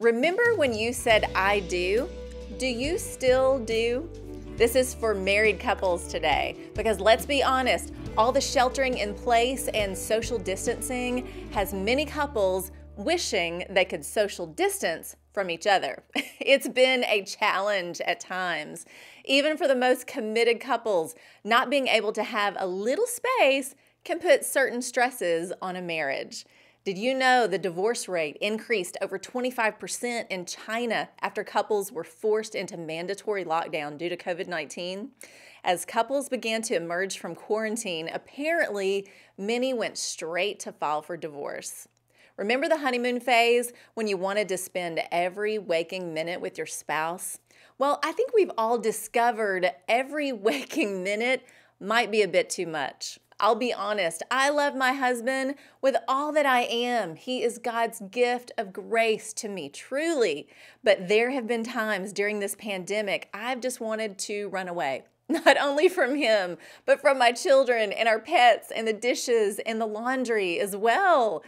Remember when you said, "I do"? Do you still do? This is for married couples today, because let's be honest, all the sheltering in place and social distancing has many couples wishing they could social distance from each other. It's been a challenge at times. Even for the most committed couples, not being able to have a little space can put certain stresses on a marriage. Did you know the divorce rate increased over 25% in China after couples were forced into mandatory lockdown due to COVID-19? As couples began to emerge from quarantine, apparently many went straight to file for divorce. Remember the honeymoon phase when you wanted to spend every waking minute with your spouse? Well, I think we've all discovered every waking minute might be a bit too much. I'll be honest, I love my husband with all that I am. He is God's gift of grace to me, truly. But there have been times during this pandemic I've just wanted to run away. Not only from him, but from my children and our pets and the dishes and the laundry as well.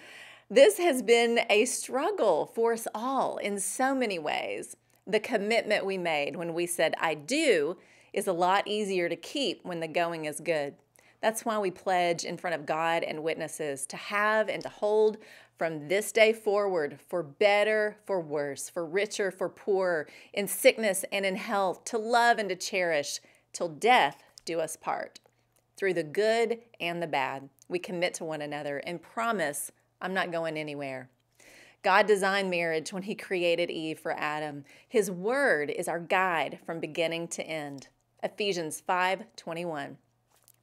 This has been a struggle for us all in so many ways. The commitment we made when we said, "I do," is a lot easier to keep when the going is good. That's why we pledge in front of God and witnesses to have and to hold from this day forward, for better, for worse, for richer, for poorer, in sickness and in health, to love and to cherish, till death do us part. Through the good and the bad, we commit to one another and promise, I'm not going anywhere. God designed marriage when He created Eve for Adam. His word is our guide from beginning to end. Ephesians 5:21.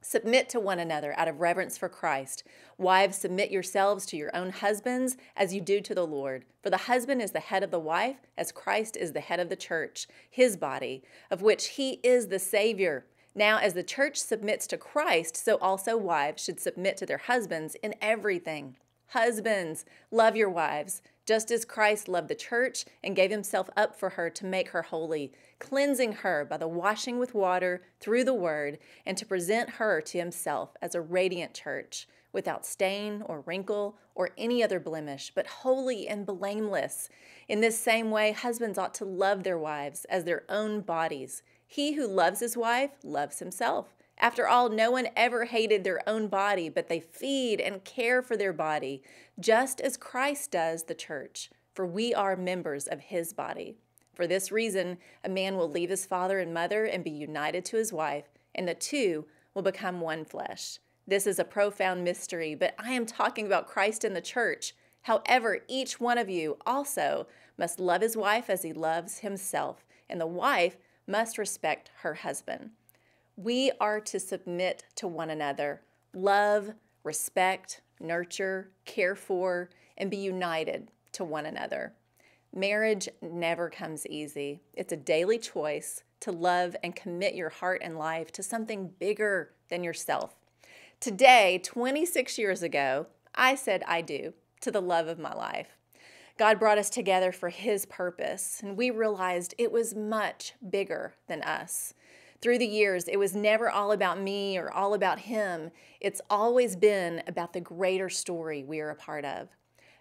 Submit to one another out of reverence for Christ. Wives, submit yourselves to your own husbands as you do to the Lord. For the husband is the head of the wife, as Christ is the head of the church, His body, of which He is the Savior. Now, as the church submits to Christ, so also wives should submit to their husbands in everything. Husbands, love your wives, just as Christ loved the church and gave Himself up for her to make her holy, cleansing her by the washing with water through the word, and to present her to Himself as a radiant church, without stain or wrinkle or any other blemish, but holy and blameless. In this same way, husbands ought to love their wives as their own bodies. He who loves his wife loves himself. After all, no one ever hated their own body, but they feed and care for their body, just as Christ does the church, for we are members of His body. For this reason, a man will leave his father and mother and be united to his wife, and the two will become one flesh. This is a profound mystery, but I am talking about Christ and the church. However, each one of you also must love his wife as he loves himself, and the wife must respect her husband. We are to submit to one another, love, respect, nurture, care for, and be united to one another. Marriage never comes easy. It's a daily choice to love and commit your heart and life to something bigger than yourself. Today, 26 years ago, I said I do to the love of my life. God brought us together for His purpose, and we realized it was much bigger than us. Through the years, it was never all about me or all about him. It's always been about the greater story we are a part of.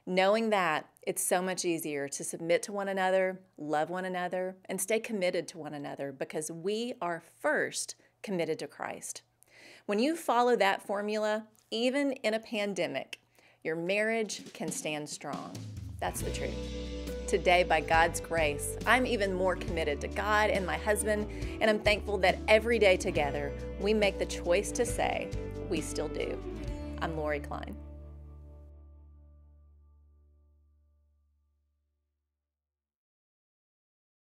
Knowing that, it's so much easier to submit to one another, love one another, and stay committed to one another because we are first committed to Christ. When you follow that formula, even in a pandemic, your marriage can stand strong. That's the truth. Today, by God's grace, I'm even more committed to God and my husband, and I'm thankful that every day together, we make the choice to say, we still do. I'm Lori Klein.